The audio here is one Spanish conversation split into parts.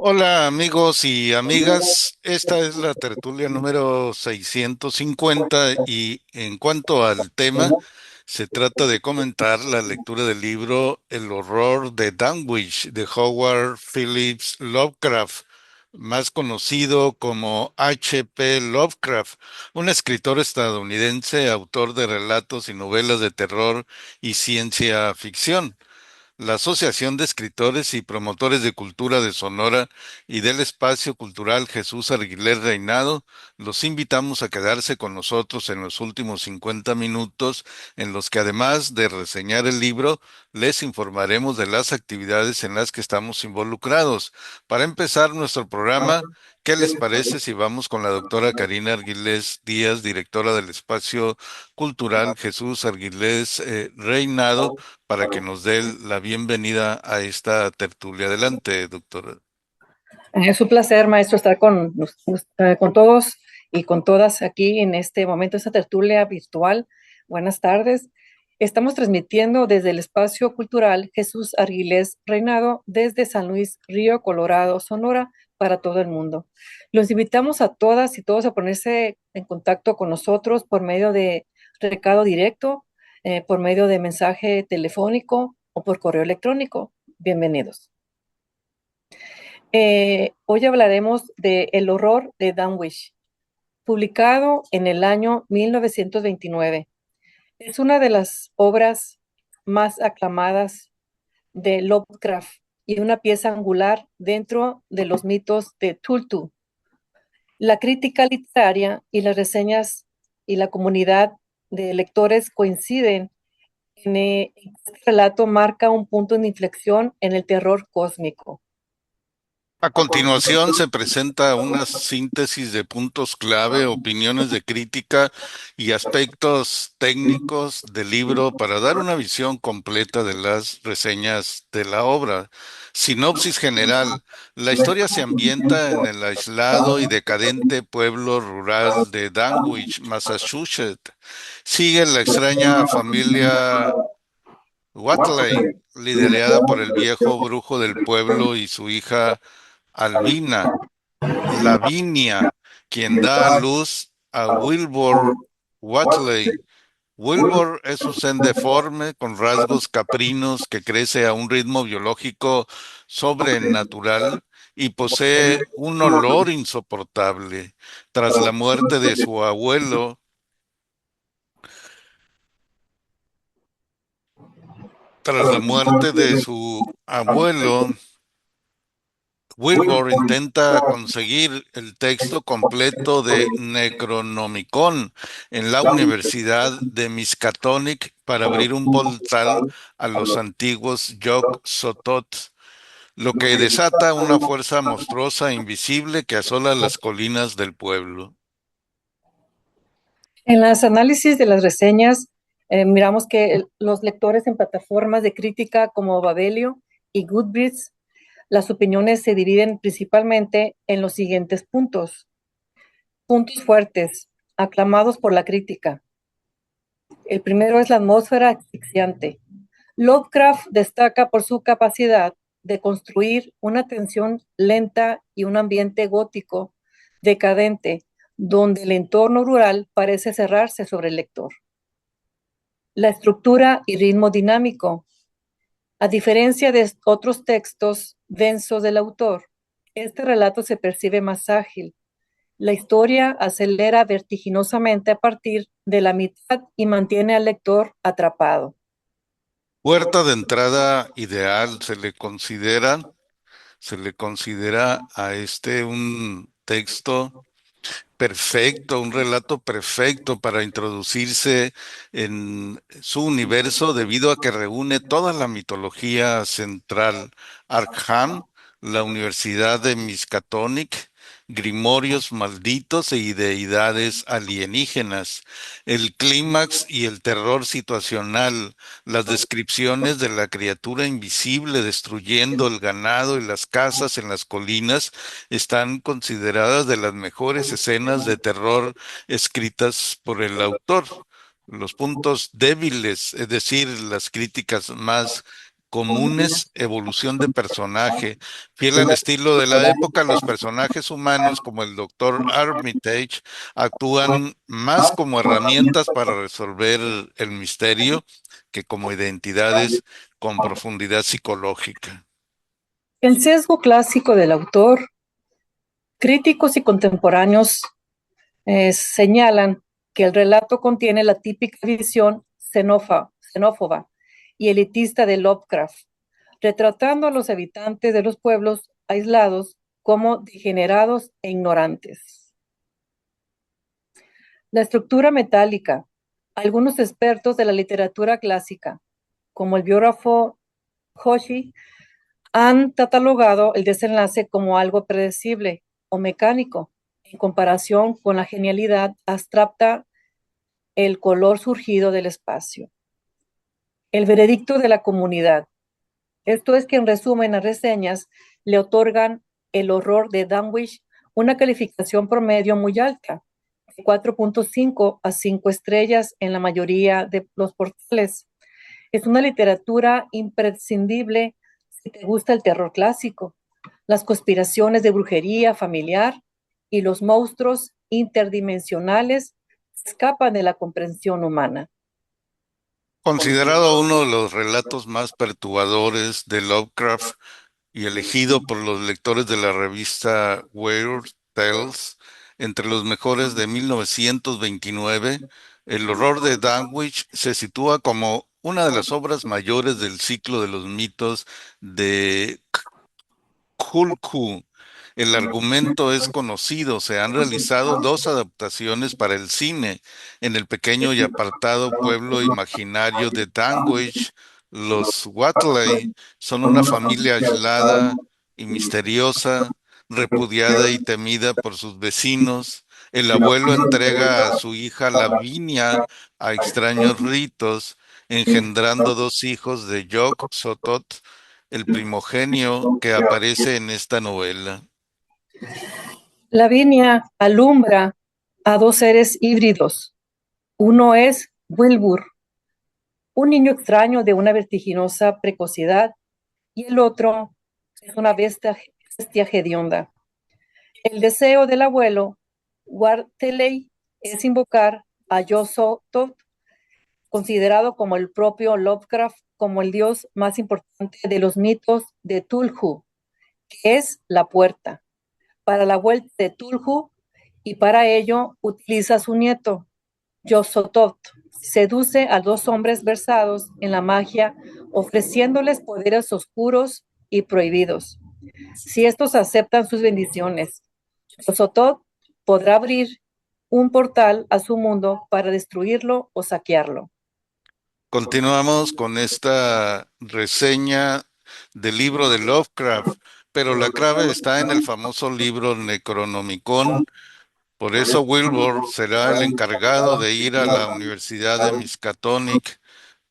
Hola amigos y amigas, esta es la tertulia número 650 y en cuanto al tema, se trata de comentar la lectura del libro El horror de Dunwich de Howard Phillips Lovecraft, más conocido como H. P. Lovecraft, un escritor estadounidense, autor de relatos y novelas de terror y ciencia ficción. La Asociación de Escritores y Promotores de Cultura de Sonora y del Espacio Cultural Jesús Arguilés Reinado los invitamos a quedarse con nosotros en los últimos 50 minutos, en los que además de reseñar el libro, les informaremos de las actividades en las que estamos involucrados. Para empezar nuestro programa, ¿qué les parece si vamos con la doctora Karina Arguilés Díaz, directora del Espacio Cultural Jesús Arguilés Reinado, para que nos dé la bienvenida a esta tertulia? Adelante, doctora. Es un placer, maestro, estar con todos y con todas aquí en este momento, esta tertulia virtual. Buenas tardes. Estamos transmitiendo desde el Espacio Cultural Jesús Arguilés Reinado, desde San Luis Río Colorado, Sonora, para todo el mundo. Los invitamos a todas y todos a ponerse en contacto con nosotros por medio de recado directo, por medio de mensaje telefónico o por correo electrónico. Bienvenidos. Hoy hablaremos de El horror de Dunwich, publicado en el año 1929. Es una de las obras más aclamadas de Lovecraft y una pieza angular dentro de los mitos de Cthulhu. La crítica literaria y las reseñas y la comunidad de lectores coinciden en que este relato marca un punto de inflexión en el terror cósmico. A continuación se presenta una síntesis de puntos clave, opiniones de crítica y aspectos técnicos del libro para dar una visión completa de las reseñas de la obra. Sinopsis general. La historia se ambienta en el aislado y decadente pueblo rural de Danwich, Massachusetts. Sigue la extraña familia Watley, liderada por el viejo brujo del pueblo y su hija Albina, Lavinia, quien da a luz a Wilbur Watley. Wilbur es un ser deforme con rasgos caprinos que crece a un ritmo biológico sobrenatural y posee un olor insoportable. Tras la muerte de su abuelo, tras la muerte de su abuelo, Wilbur intenta conseguir el texto completo de Necronomicon en la Universidad de Miskatonic para abrir un portal a los antiguos Yog-Sothoth, lo que desata una fuerza monstruosa e invisible que asola las colinas del pueblo. En las análisis de las reseñas, miramos que los lectores en plataformas de crítica como Babelio y Goodreads, las opiniones se dividen principalmente en los siguientes puntos. Puntos fuertes, aclamados por la crítica. El primero es la atmósfera asfixiante. Lovecraft destaca por su capacidad de construir una tensión lenta y un ambiente gótico decadente, donde el entorno rural parece cerrarse sobre el lector. La estructura y ritmo dinámico. A diferencia de otros textos densos del autor, este relato se percibe más ágil. La historia acelera vertiginosamente a partir de la mitad y mantiene al lector atrapado. Puerta de entrada ideal se le considera a este un texto perfecto, un relato perfecto para introducirse en su universo debido a que reúne toda la mitología central. Arkham, la Universidad de Miskatonic, grimorios malditos y deidades alienígenas, el clímax y el terror situacional, las descripciones de la criatura invisible destruyendo el ganado y las casas en las colinas están consideradas de las mejores escenas de terror escritas por el autor. Los puntos débiles, es decir, las críticas más comunes, evolución de personaje. Fiel al estilo de la época, los personajes humanos como el Doctor Armitage actúan más como herramientas para resolver el misterio que como identidades con profundidad psicológica. El sesgo clásico del autor, críticos y contemporáneos señalan que el relato contiene la típica visión xenófoba y elitista de Lovecraft, retratando a los habitantes de los pueblos aislados como degenerados e ignorantes. La estructura metálica. Algunos expertos de la literatura clásica, como el biógrafo Hoshi, han catalogado el desenlace como algo predecible o mecánico en comparación con la genialidad abstracta, el color surgido del espacio. El veredicto de la comunidad. Esto es que en resumen las reseñas le otorgan el horror de Danwich una calificación promedio muy alta, de 4.5 a 5 estrellas en la mayoría de los portales. Es una literatura imprescindible si te gusta el terror clásico, las conspiraciones de brujería familiar y los monstruos interdimensionales que escapan de la comprensión humana. Considerado uno de los relatos más perturbadores de Lovecraft y elegido por los lectores de la revista Weird Tales entre los mejores de 1929, El horror de Danwich se sitúa como una de las obras mayores del ciclo de los mitos de Cthulhu. El argumento es conocido, se han realizado dos adaptaciones para el cine. En el pequeño y apartado pueblo imaginario de Danwich, los Watley son una familia aislada y misteriosa, repudiada y temida por sus vecinos. El abuelo entrega a su hija Lavinia a extraños ritos, engendrando dos hijos de Yog Sothoth, el primogenio que aparece en esta novela. Lavinia alumbra a dos seres híbridos. Uno es Wilbur, un niño extraño de una vertiginosa precocidad, y el otro es una bestia hedionda. El deseo del abuelo Warteley es invocar a Yog-Sothoth, considerado como el propio Lovecraft como el dios más importante de los mitos de Cthulhu, que es la puerta, para la vuelta de Cthulhu, y para ello utiliza a su nieto, Yog-Sothoth. Seduce a dos hombres versados en la magia, ofreciéndoles poderes oscuros y prohibidos. Si estos aceptan sus bendiciones, Yog-Sothoth podrá abrir un portal a su mundo para destruirlo o saquearlo. Continuamos con esta reseña del libro de Lovecraft, pero la clave está en el famoso libro Necronomicon. Por eso Wilbur será el encargado de ir a la Universidad de Miskatonic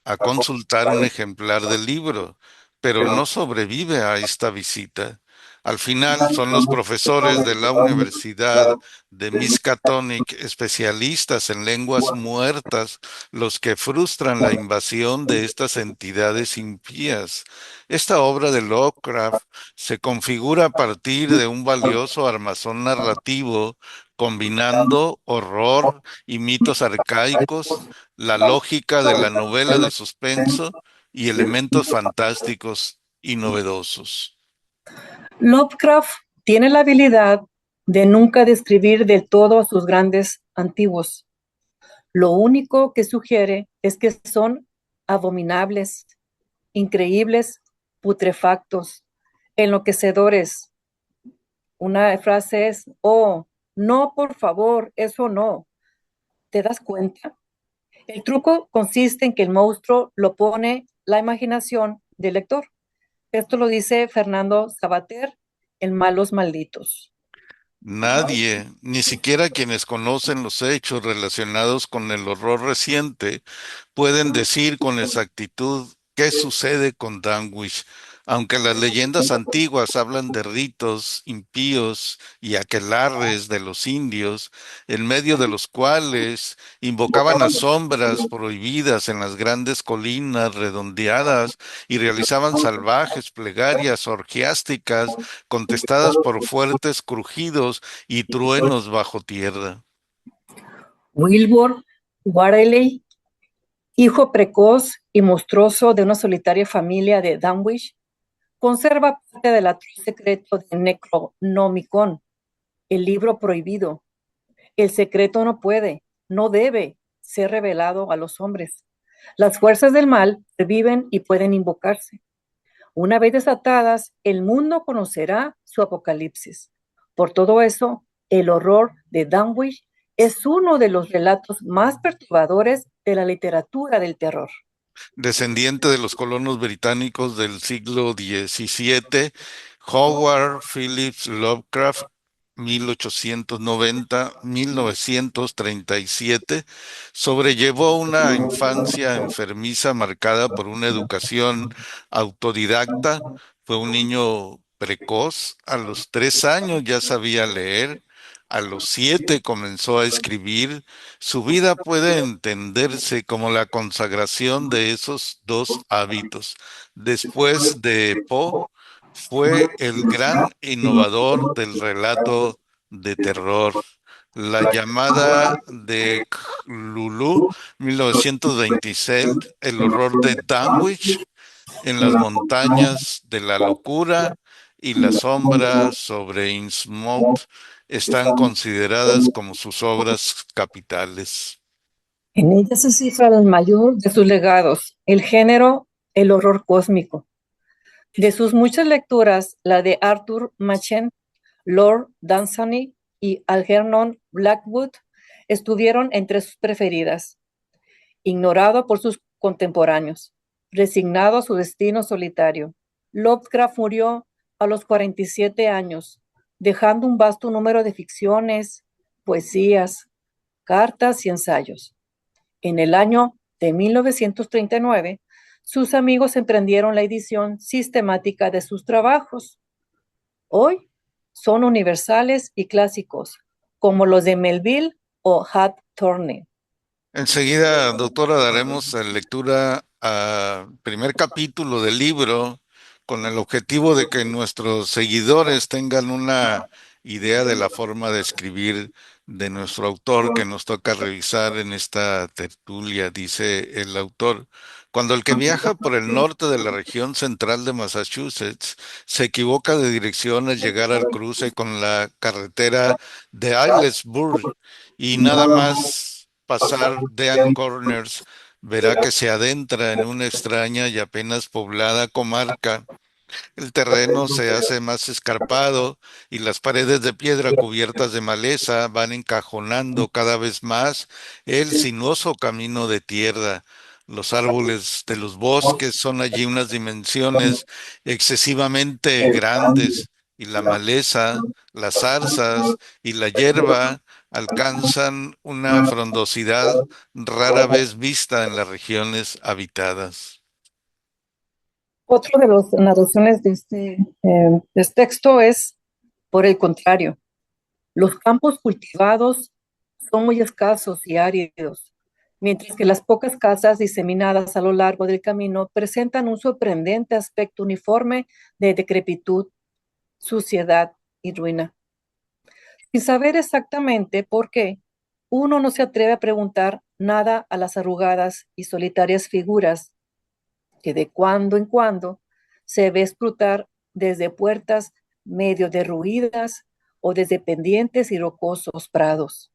a consultar un ejemplar del libro, pero no sobrevive a esta visita. Al final son los profesores de la Universidad de Miskatonic, especialistas en lenguas muertas, los que frustran la invasión de estas entidades impías. Esta obra de Lovecraft se configura a partir de un valioso armazón narrativo, combinando horror y mitos arcaicos, la lógica de la novela de suspenso y elementos fantásticos y novedosos. Lovecraft tiene la habilidad de nunca describir del todo a sus grandes antiguos. Lo único que sugiere es que son abominables, increíbles, putrefactos, enloquecedores. Una frase es, oh, no, por favor, eso no. ¿Te das cuenta? El truco consiste en que el monstruo lo pone la imaginación del lector. Esto lo dice Fernando Sabater en Malos Malditos. Nadie, ni siquiera quienes conocen los hechos relacionados con el horror reciente, pueden decir con exactitud qué sucede con Danwich. Aunque las leyendas antiguas hablan de ritos impíos y aquelarres de los indios, en medio de los cuales invocaban a sombras prohibidas en las grandes colinas redondeadas y realizaban salvajes plegarias orgiásticas contestadas por fuertes crujidos y truenos bajo tierra. Wilbur Warley, hijo precoz y monstruoso de una solitaria familia de Danwich, conserva parte del atroz secreto de Necronomicon, el libro prohibido. El secreto no puede, no debe ser revelado a los hombres. Las fuerzas del mal viven y pueden invocarse. Una vez desatadas, el mundo conocerá su apocalipsis. Por todo eso, el horror de Danwich es uno de los relatos más perturbadores de la literatura del terror. Descendiente de los colonos británicos del siglo XVII, Howard Phillips Lovecraft, 1890-1937, sobrellevó una infancia enfermiza marcada por una educación autodidacta. Fue un niño precoz. A los 3 años ya sabía leer. A los 7 comenzó a escribir. Su vida puede entenderse como la consagración de esos dos hábitos. Después de Poe, fue el gran innovador del relato de terror. La llamada de Cthulhu, 1926, el horror de Dunwich, en las montañas de la locura y la sombra sobre Innsmouth están consideradas como sus obras capitales. En ella se cifra el mayor de sus legados, el género, el horror cósmico. De sus muchas lecturas, la de Arthur Machen, Lord Dunsany y Algernon Blackwood estuvieron entre sus preferidas. Ignorado por sus contemporáneos, resignado a su destino solitario, Lovecraft murió a los 47 años, dejando un vasto número de ficciones, poesías, cartas y ensayos. En el año de 1939, sus amigos emprendieron la edición sistemática de sus trabajos. Hoy son universales y clásicos, como los de Melville o Hat Turner. Enseguida, doctora, daremos lectura al primer capítulo del libro con el objetivo de que nuestros seguidores tengan una idea de la forma de escribir de nuestro autor que nos toca revisar en esta tertulia, dice el autor. Cuando el que viaja por el norte de la región central de Massachusetts se equivoca de dirección al llegar al cruce con la carretera de Aylesbury, y nada más pasar Dean Corners, verá que se adentra en una extraña y apenas poblada comarca. El terreno se hace más escarpado y las paredes de piedra cubiertas de maleza van encajonando cada vez más el sinuoso camino de tierra. Los árboles de los bosques son allí unas dimensiones excesivamente grandes y la maleza, las zarzas y la hierba alcanzan una frondosidad rara vez vista en las regiones habitadas. Otro de las narraciones de este texto es, por el contrario, los campos cultivados son muy escasos y áridos, mientras que las pocas casas diseminadas a lo largo del camino presentan un sorprendente aspecto uniforme de decrepitud, suciedad y ruina. Sin saber exactamente por qué, uno no se atreve a preguntar nada a las arrugadas y solitarias figuras que de cuando en cuando se ve escrutar desde puertas medio derruidas o desde pendientes y rocosos prados.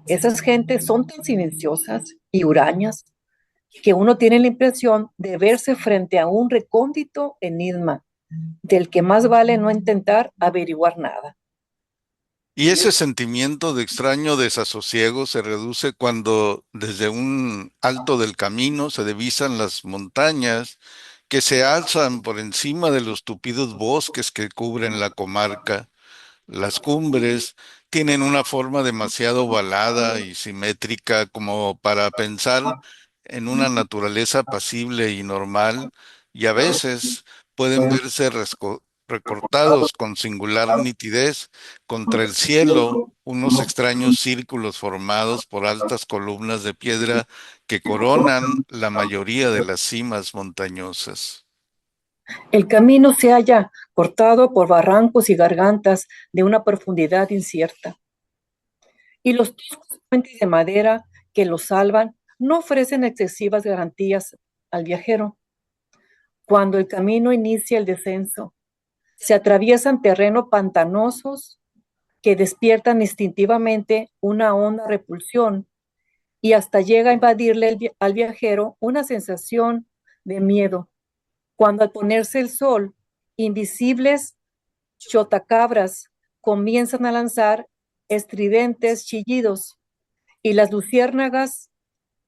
Esas gentes son tan silenciosas y hurañas que uno tiene la impresión de verse frente a un recóndito enigma del que más vale no intentar averiguar nada. Y ese sentimiento de extraño desasosiego se reduce cuando desde un alto del camino se divisan las montañas que se alzan por encima de los tupidos bosques que cubren la comarca. Las cumbres tienen una forma demasiado ovalada y simétrica como para pensar en una naturaleza pasible y normal, y a veces pueden verse recortados con singular nitidez contra el cielo unos extraños círculos formados por altas columnas de piedra que coronan la mayoría de las cimas montañosas. El camino se halla cortado por barrancos y gargantas de una profundidad incierta, y los toscos puentes de madera que lo salvan no ofrecen excesivas garantías al viajero. Cuando el camino inicia el descenso, se atraviesan terrenos pantanosos que despiertan instintivamente una honda repulsión y hasta llega a invadirle al viajero una sensación de miedo. Cuando al ponerse el sol, invisibles chotacabras comienzan a lanzar estridentes chillidos y las luciérnagas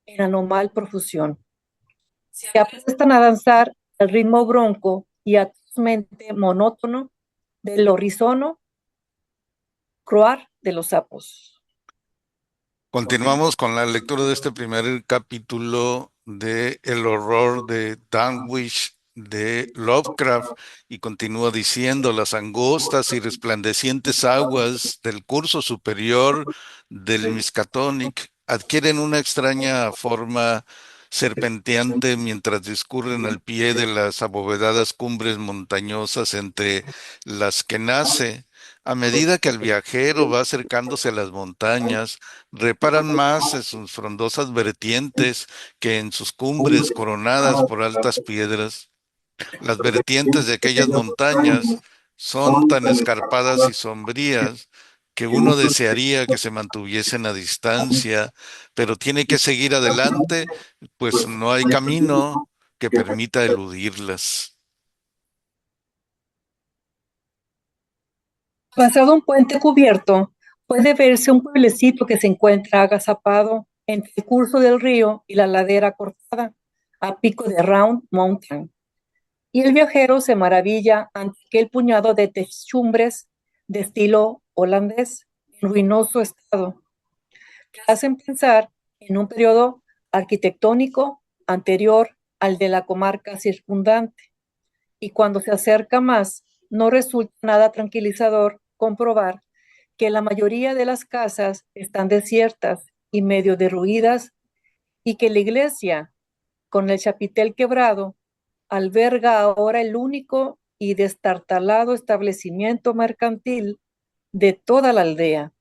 en anormal profusión se aprestan a danzar el ritmo bronco y atrozmente monótono del horizono croar de los sapos. Continuamos con la lectura de este primer capítulo de El horror de Dunwich de Lovecraft y continúa diciendo: las angostas y resplandecientes aguas del curso superior del Miskatonic adquieren una extraña forma serpenteante mientras discurren al pie de las abovedadas cumbres montañosas entre las que nace. A medida que el viajero va acercándose a las montañas, reparan más en sus frondosas vertientes que en sus cumbres coronadas por altas piedras. Las vertientes de aquellas montañas son tan escarpadas y sombrías que uno desearía que se mantuviesen a distancia, pero tiene que seguir adelante, pues no hay camino que permita eludirlas. Pasado un puente cubierto, puede verse un pueblecito que se encuentra agazapado entre el curso del río y la ladera cortada a pico de Round Mountain. Y el viajero se maravilla ante aquel puñado de techumbres de estilo holandés en ruinoso estado, que hacen pensar en un periodo arquitectónico anterior al de la comarca circundante. Y cuando se acerca más, no resulta nada tranquilizador comprobar que la mayoría de las casas están desiertas y medio derruidas y que la iglesia, con el chapitel quebrado, alberga ahora el único y destartalado establecimiento mercantil de toda la aldea.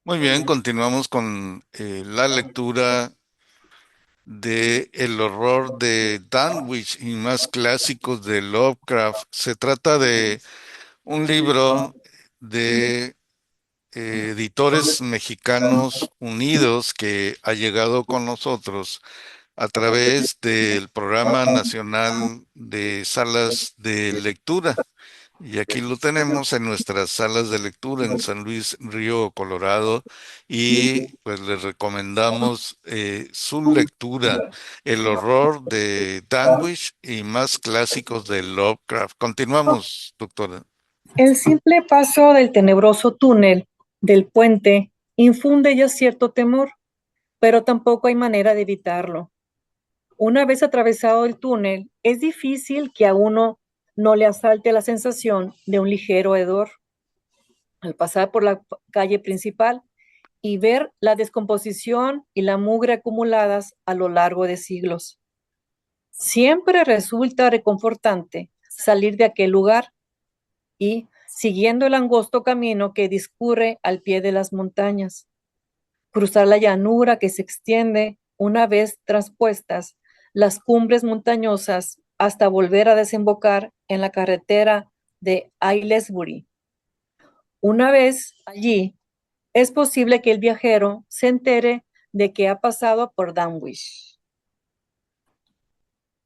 Muy bien, continuamos con la lectura de El horror de Dunwich y más clásicos de Lovecraft. Se trata de un libro de editores mexicanos unidos que ha llegado con nosotros a través del Programa Nacional de Salas de Lectura. Y aquí lo tenemos en nuestras salas de lectura en San Luis Río Colorado y pues les recomendamos su lectura, El horror de Danwich y más clásicos de Lovecraft. Continuamos, doctora. El simple paso del tenebroso túnel del puente infunde ya cierto temor, pero tampoco hay manera de evitarlo. Una vez atravesado el túnel, es difícil que a uno no le asalte la sensación de un ligero hedor al pasar por la calle principal y ver la descomposición y la mugre acumuladas a lo largo de siglos. Siempre resulta reconfortante salir de aquel lugar y, siguiendo el angosto camino que discurre al pie de las montañas, cruzar la llanura que se extiende una vez traspuestas las cumbres montañosas hasta volver a desembocar en la carretera de Aylesbury. Una vez allí, es posible que el viajero se entere de que ha pasado por Dunwich.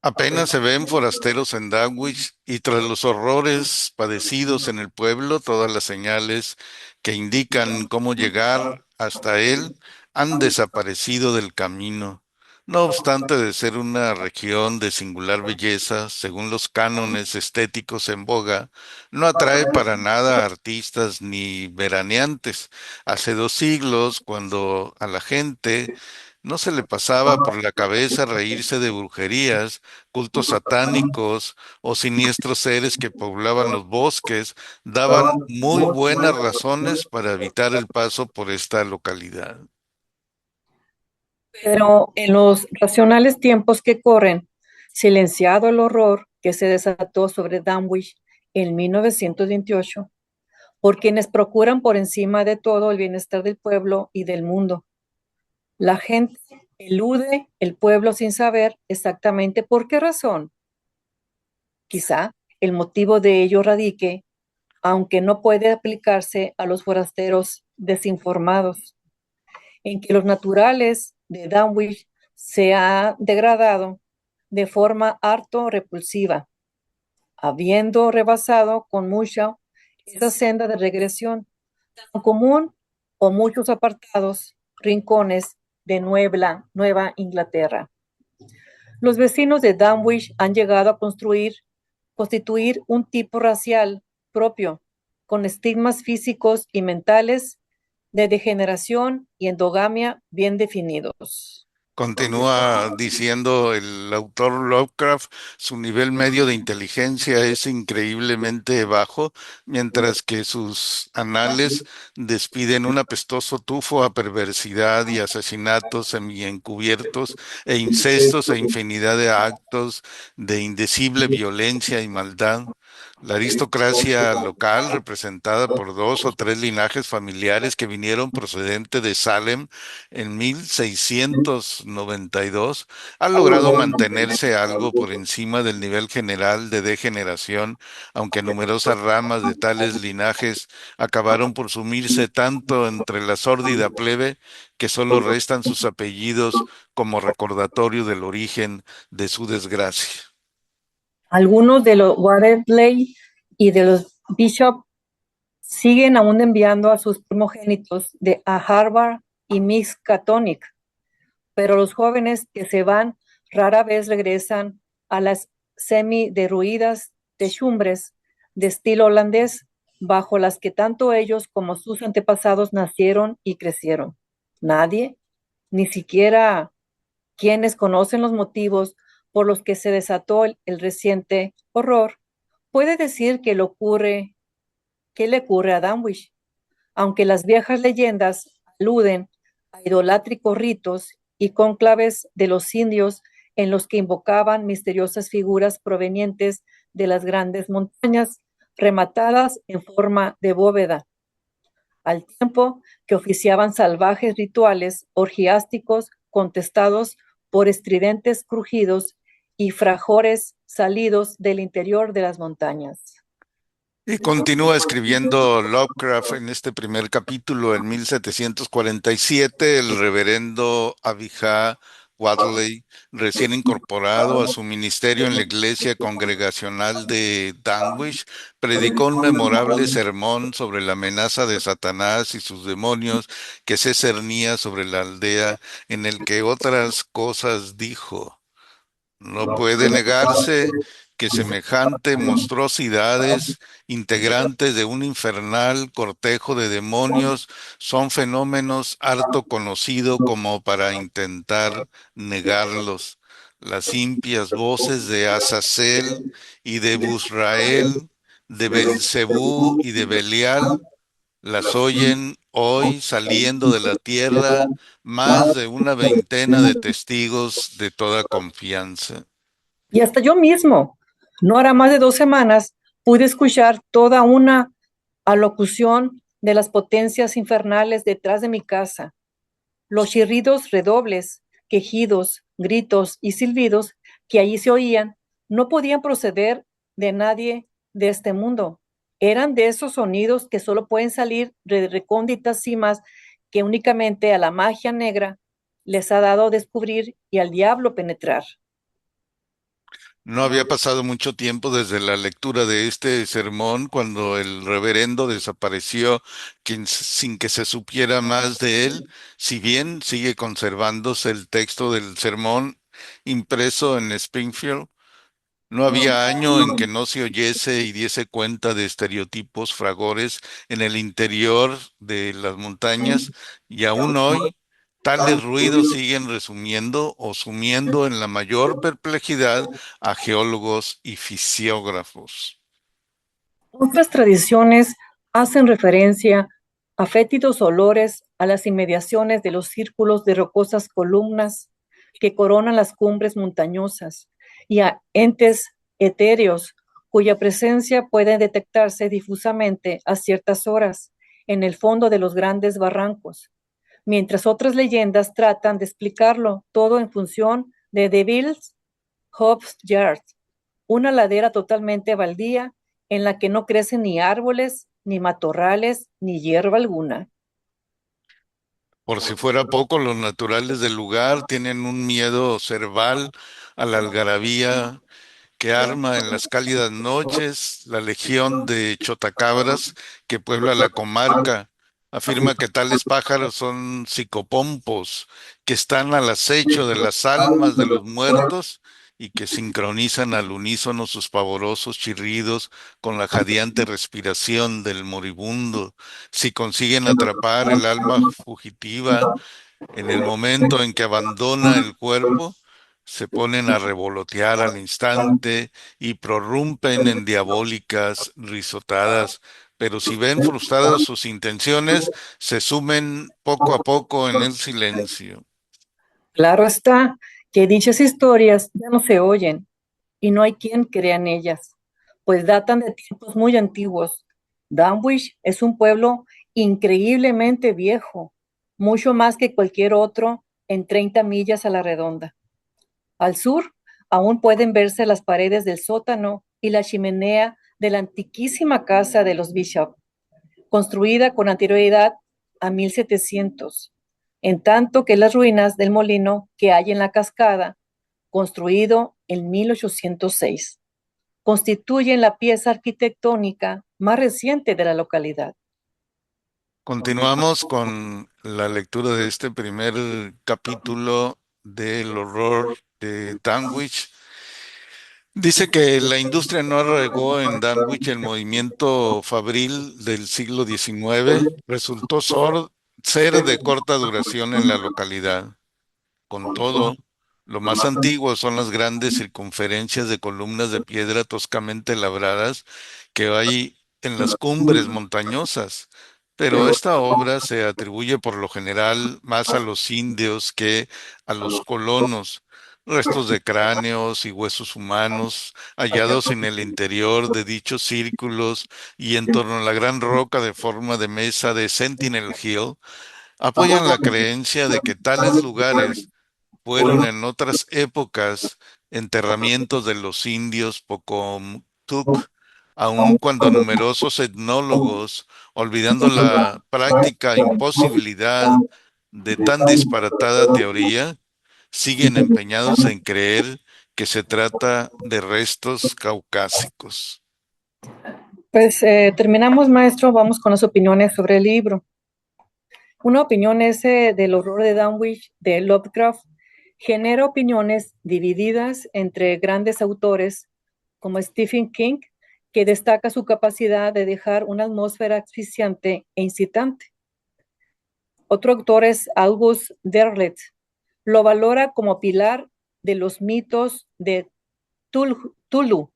Apenas se ven forasteros en Danwich y tras los horrores padecidos en el pueblo, todas las señales que indican cómo llegar hasta él han desaparecido del camino. No obstante de ser una región de singular belleza, según los cánones estéticos en boga, no atrae para nada a artistas ni veraneantes. Hace 2 siglos, cuando a la gente No se le pasaba por la cabeza reírse de brujerías, cultos satánicos o siniestros seres que poblaban los bosques. Daban muy buenas razones para evitar el paso por esta localidad. Pero en los racionales tiempos que corren, silenciado el horror que se desató sobre Danwich en 1928, por quienes procuran por encima de todo el bienestar del pueblo y del mundo. La gente elude el pueblo sin saber exactamente por qué razón. Quizá el motivo de ello radique, aunque no puede aplicarse a los forasteros desinformados, en que los naturales de Danwich se ha degradado de forma harto repulsiva, habiendo rebasado con mucha esa senda de regresión tan común o muchos apartados rincones de Nueva Inglaterra. Los vecinos de Danwich han llegado a constituir un tipo racial propio, con estigmas físicos y mentales de degeneración y endogamia bien definidos. Continúa diciendo el autor Lovecraft, su nivel medio de inteligencia es increíblemente bajo, mientras que sus anales despiden un apestoso tufo a perversidad y asesinatos semiencubiertos e incestos e infinidad de actos de indecible violencia y maldad. La aristocracia local, representada por dos o tres linajes familiares que vinieron procedente de Salem, en 1692 ha logrado mantenerse algo por encima del nivel general de degeneración, aunque numerosas ramas de tales linajes acabaron por sumirse tanto entre la sórdida plebe que solo restan sus apellidos como recordatorio del origen de su desgracia. Algunos de los Waterley y de los Bishop siguen aún enviando a sus primogénitos a Harvard y Miskatonic, pero los jóvenes que se van rara vez regresan a las semi-derruidas techumbres de estilo holandés bajo las que tanto ellos como sus antepasados nacieron y crecieron. Nadie, ni siquiera quienes conocen los motivos por los que se desató el reciente horror, puede decir qué le ocurre a Danwich, aunque las viejas leyendas aluden a idolátricos ritos y cónclaves de los indios en los que invocaban misteriosas figuras provenientes de las grandes montañas, rematadas en forma de bóveda, al tiempo que oficiaban salvajes rituales orgiásticos contestados por estridentes crujidos y frajores salidos del interior de las montañas. Y continúa escribiendo Lovecraft en este primer capítulo, en 1747, el reverendo Abijah Wadley, recién incorporado a su ministerio en la iglesia congregacional de Danwich, predicó un memorable sermón sobre la amenaza de Satanás y sus demonios que se cernía sobre la aldea, en el que otras cosas dijo. No puede negarse que semejante monstruosidades, integrantes de un infernal cortejo de demonios, son fenómenos harto conocido como para intentar negarlos. Las impias voces de Azazel y de Busrael, de Belcebú y de Belial, las oyen hoy saliendo de la tierra más de una veintena de testigos de toda confianza. Y hasta yo mismo, no hará más de 2 semanas, pude escuchar toda una alocución de las potencias infernales detrás de mi casa. Los chirridos redobles, quejidos, gritos y silbidos que allí se oían no podían proceder de nadie de este mundo. Eran de esos sonidos que solo pueden salir de recónditas cimas que únicamente a la magia negra les ha dado descubrir y al diablo penetrar. No había pasado mucho tiempo desde la lectura de este sermón cuando el reverendo desapareció sin que se supiera más de él, si bien sigue conservándose el texto del sermón impreso en Springfield. No había año en que no se oyese y diese cuenta de estereotipos fragores en el interior de las montañas, y aún hoy, Tales ruidos siguen resumiendo o sumiendo en la mayor perplejidad a geólogos y fisiógrafos. Otras tradiciones hacen referencia a fétidos olores a las inmediaciones de los círculos de rocosas columnas que coronan las cumbres montañosas y a entes etéreos cuya presencia puede detectarse difusamente a ciertas horas en el fondo de los grandes barrancos, mientras otras leyendas tratan de explicarlo todo en función de Devil's Hope's Yard, una ladera totalmente baldía en la que no crecen ni árboles, ni matorrales, ni hierba alguna. Por si fuera poco, los naturales del lugar tienen un miedo cerval a la algarabía que arma en las cálidas noches la legión de chotacabras que puebla la comarca. Afirma que tales pájaros son psicopompos, que están al acecho de las almas de los muertos y que sincronizan al unísono sus pavorosos chirridos con la jadeante respiración del moribundo. Si consiguen atrapar el alma fugitiva, en el momento en que abandona el cuerpo, se ponen a revolotear al instante y prorrumpen en diabólicas risotadas, pero si ven frustradas sus intenciones, se sumen poco a poco en el silencio. Claro está que dichas historias ya no se oyen y no hay quien crea en ellas, pues datan de tiempos muy antiguos. Danwich es un pueblo increíblemente viejo, mucho más que cualquier otro en 30 millas a la redonda. Al sur, aún pueden verse las paredes del sótano y la chimenea de la antiquísima casa de los Bishop, construida con anterioridad a 1700, en tanto que las ruinas del molino que hay en la cascada, construido en 1806, constituyen la pieza arquitectónica más reciente de la localidad. Continuamos con la lectura de este primer capítulo del horror de Danwich. Dice que la industria no arraigó en Danwich el movimiento fabril del siglo XIX, resultó ser de corta duración en la localidad. Con todo, lo más antiguo son las grandes circunferencias de columnas de piedra toscamente labradas que hay en las cumbres montañosas, pero esta obra se atribuye por lo general más a los indios que a los colonos. Restos de cráneos y huesos humanos hallados en el interior de dichos círculos y en torno a la gran roca de forma de mesa de Sentinel Hill apoyan la creencia de que tales lugares fueron en otras épocas enterramientos de los indios Pocomtuc, aun cuando numerosos etnólogos, olvidando la práctica imposibilidad de tan disparatada teoría, siguen empeñados en creer que se trata de restos caucásicos. Pues terminamos, maestro, vamos con las opiniones sobre el libro. Una opinión ese del horror de Dunwich de Lovecraft genera opiniones divididas entre grandes autores como Stephen King, que destaca su capacidad de dejar una atmósfera asfixiante e incitante. Otro autor es August Derleth. Lo valora como pilar de los mitos de Tulu,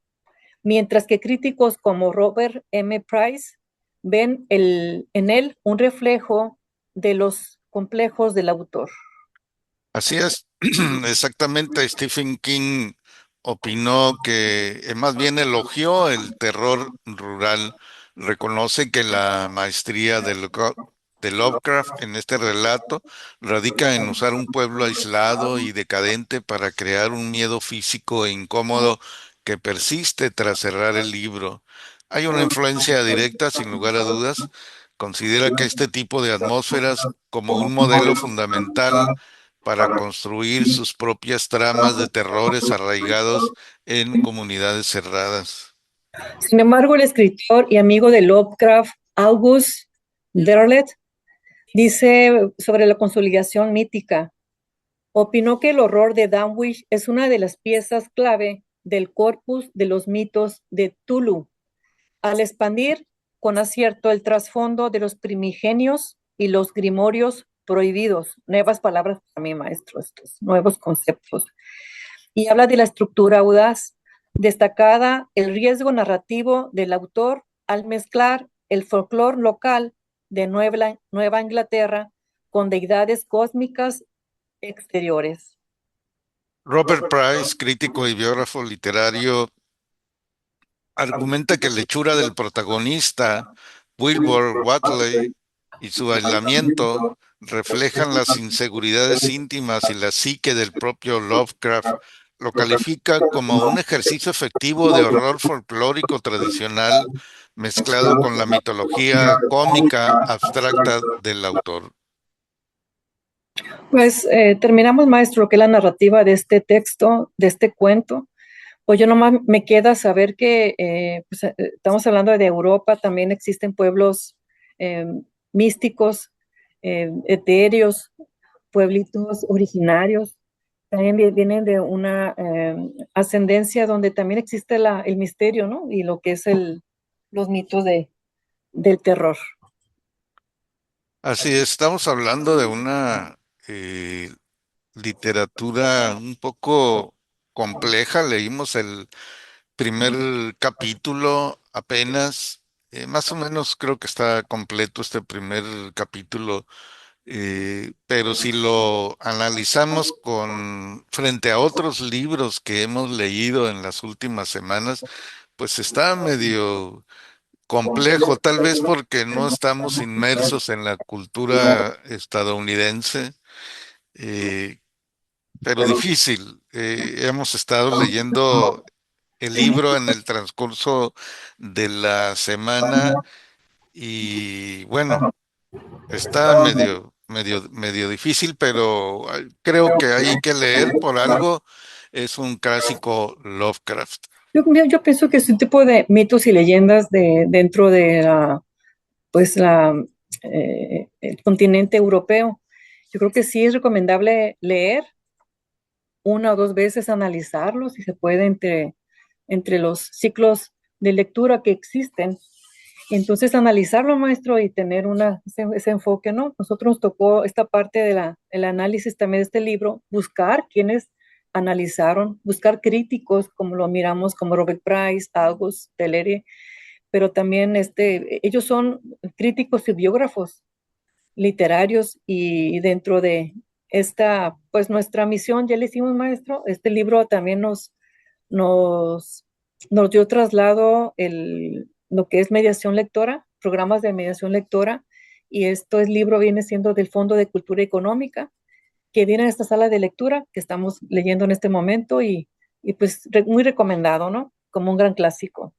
mientras que críticos como Robert M. Price ven en él un reflejo de los complejos del autor. Así es, exactamente. Stephen King opinó que, más bien elogió el terror rural, reconoce que la maestría de Lovecraft en este relato radica en usar un pueblo aislado y decadente para crear un miedo físico e incómodo que persiste tras cerrar el libro. Hay una influencia directa, sin lugar a dudas. Considera que este tipo de atmósferas como un modelo fundamental para construir sus propias tramas de terrores arraigados en comunidades cerradas. Sin embargo, el escritor y amigo de Lovecraft, August Derleth, dice sobre la consolidación mítica. Opinó que el horror de Dunwich es una de las piezas clave del corpus de los mitos de Tulu, al expandir con acierto el trasfondo de los primigenios y los grimorios prohibidos, nuevas palabras para mí, maestro, estos nuevos conceptos. Y habla de la estructura audaz, destacada el riesgo narrativo del autor al mezclar el folclore local de Nueva Inglaterra con deidades cósmicas exteriores. Robert Price, crítico y biógrafo literario, argumenta que la hechura del protagonista, Wilbur Whateley, y su aislamiento reflejan las inseguridades íntimas y la psique del propio Lovecraft. Lo califica como un ejercicio efectivo de horror folclórico tradicional mezclado con la mitología cómica abstracta del autor. Pues terminamos, maestro, lo que es la narrativa de este texto, de este cuento. Pues yo nomás me queda saber que pues, estamos hablando de Europa, también existen pueblos eh, místicos, etéreos, pueblitos originarios, también vienen de una ascendencia donde también existe el misterio, ¿no? Y lo que es los mitos del terror. Así es, estamos hablando de una eh, literatura un poco compleja. Leímos el primer capítulo apenas, más o menos creo que está completo este primer capítulo, pero si lo analizamos con frente a otros libros que hemos leído en las últimas semanas, pues está medio complejo, tal vez porque no estamos inmersos en la cultura estadounidense. eh, pero difícil. Hemos estado leyendo el libro en el transcurso de la semana y bueno, está medio difícil, pero creo que hay que leer por algo. Es un clásico Lovecraft. Yo pienso que es un tipo de mitos y leyendas dentro de el continente europeo. Yo creo que sí es recomendable leer una o dos veces, analizarlo, si se puede, entre los ciclos de lectura que existen. Entonces, analizarlo, maestro, y tener ese enfoque, ¿no? Nosotros nos tocó esta parte el análisis también de este libro, buscar quienes analizaron, buscar críticos, como lo miramos, como Robert Price, August Teleri, pero también ellos son críticos y biógrafos literarios y dentro de pues nuestra misión, ya le hicimos, maestro, este libro también nos, nos dio traslado lo que es mediación lectora, programas de mediación lectora, y libro viene siendo del Fondo de Cultura Económica, que viene a esta sala de lectura que estamos leyendo en este momento y pues muy recomendado, ¿no? Como un gran clásico.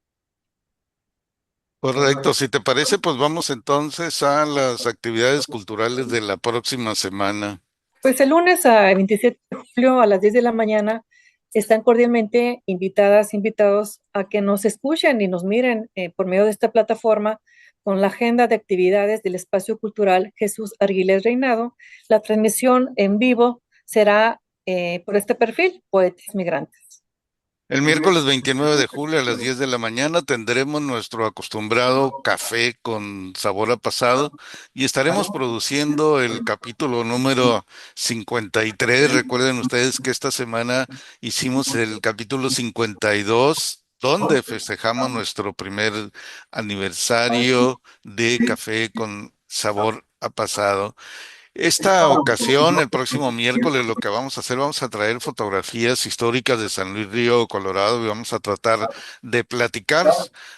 Correcto, si te parece, pues vamos entonces a las actividades culturales de la próxima semana. Pues el lunes a 27 de julio a las 10 de la mañana están cordialmente invitados a que nos escuchen y nos miren por medio de esta plataforma con la agenda de actividades del Espacio Cultural Jesús Arguilés Reinado. La transmisión en vivo será por este perfil, Poetas Migrantes. El miércoles 29 de julio a las 10 de la mañana tendremos nuestro acostumbrado café con sabor a pasado y estaremos produciendo el capítulo número 53. Recuerden ustedes que esta semana hicimos el capítulo 52, donde festejamos nuestro primer aniversario de café con sabor a pasado. Esta ocasión, el próximo miércoles, lo que vamos a hacer, vamos a traer fotografías históricas de San Luis Río, Colorado, y vamos a tratar de platicar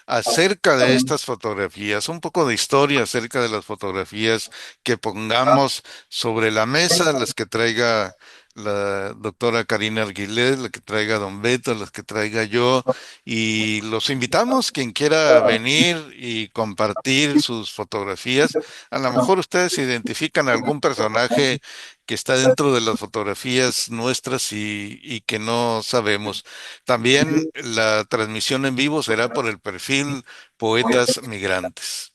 acerca de estas fotografías, un poco de historia acerca de las fotografías que pongamos sobre la mesa, las que traiga la doctora Karina Arguilés, la que traiga Don Beto, las que traiga yo, y los invitamos, quien quiera venir y compartir sus fotografías. A lo mejor ustedes identifican algún personaje que está dentro de las fotografías nuestras y que no sabemos. También la transmisión en vivo será por el perfil Poetas Migrantes.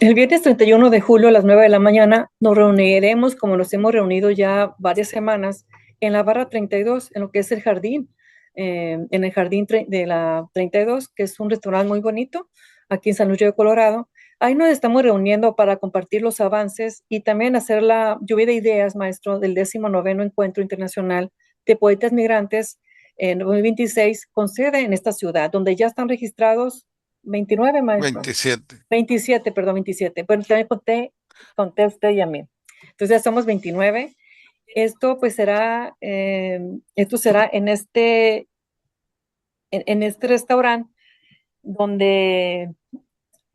El viernes 31 de julio a las 9 de la mañana nos reuniremos, como nos hemos reunido ya varias semanas, en la barra 32, en lo que es el jardín, en el jardín de la 32, que es un restaurante muy bonito aquí en San Luis Río Colorado. Ahí nos estamos reuniendo para compartir los avances y también hacer la lluvia de ideas, maestro, del 19º Encuentro Internacional de Poetas Migrantes en 2026, con sede en esta ciudad, donde ya están registrados 29, maestro. 27. 27, perdón, 27. Bueno, también conté a usted y a mí. Entonces ya somos 29. Esto pues esto será en este restaurante donde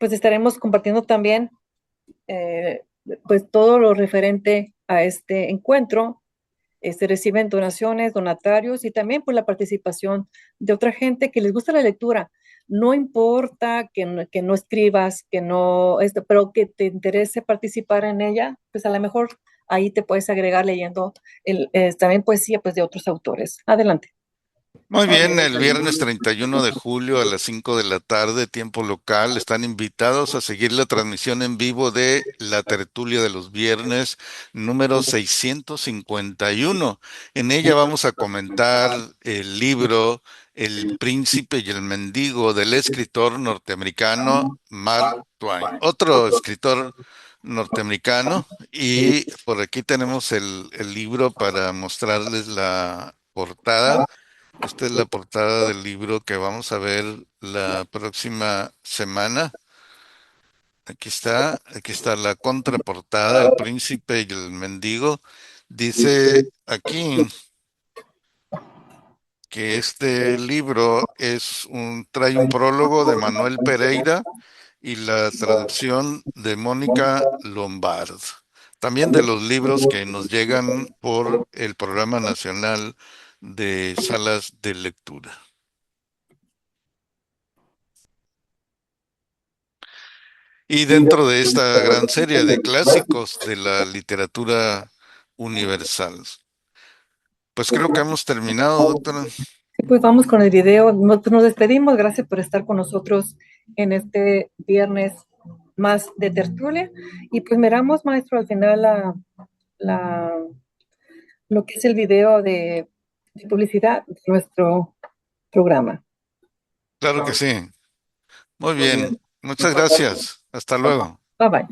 pues estaremos compartiendo también pues todo lo referente a este encuentro. Reciben donaciones, donatarios y también pues la participación de otra gente que les gusta la lectura. No importa que no escribas, pero que te interese participar en ella, pues a lo mejor ahí te puedes agregar leyendo también poesía pues de otros autores. Adelante. Muy bien, el viernes 31 de julio a las 5 de la tarde, tiempo local, están invitados a seguir la transmisión en vivo de la tertulia de los viernes número 651. En ella vamos a comentar el libro El príncipe y el mendigo del escritor norteamericano Mark Twain, otro escritor norteamericano, y por aquí tenemos el libro para mostrarles la portada. Esta es la portada del libro que vamos a ver la próxima semana. Aquí está la contraportada, El príncipe y el mendigo. Dice aquí que este libro trae un prólogo de Manuel Pereira y la traducción de Mónica Lombard. También de los libros que nos llegan por el Programa Nacional de Salas de Lectura. Y dentro de esta gran serie de clásicos de la literatura universal. Pues creo que hemos terminado, doctora. Pues vamos con el video. Nos despedimos. Gracias por estar con nosotros en este viernes más de tertulia. Y pues miramos, maestro, al final lo que es el video de publicidad de nuestro programa. Claro que sí. Muy bien. Muchas gracias. Hasta luego. Bye bye.